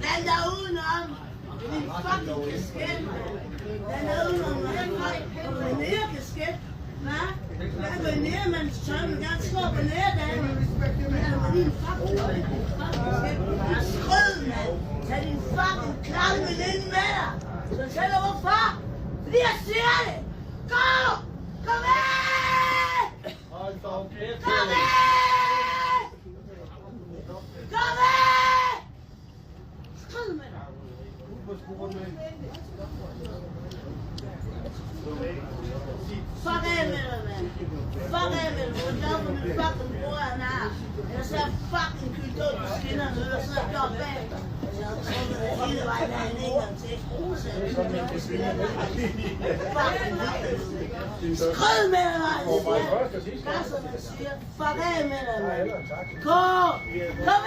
Bland dig udenom. Din fucking kasket, mand. Bland dig udenom, når han kommer ned kasket. Hva? Jeg går ned, mens Søren vil gerne slå på nærdagen. Men han var din fucking kasket. Du er skrød, mand. Tag din fucking klamme veninde med dig. Så selv hvorfor? Fordi jeg siger det. Gå! Gå væk! Gå væk! Gå væk! Skrid med dig! Fuck af med dig, mand! Fuck af med dig! Du er glad for min fucking bror, han er. Ellers så er jeg fucking kyldt ud på skinnerne, og så er jeg gjort bagefter. Jeg har trukket det hele vejen derhen en gang til. Så er jeg kyldt på skinnerne. Fucking vildt! Skrid med dig, mand! Hvad som man siger? Fuck af med dig, mand! Gå! Kom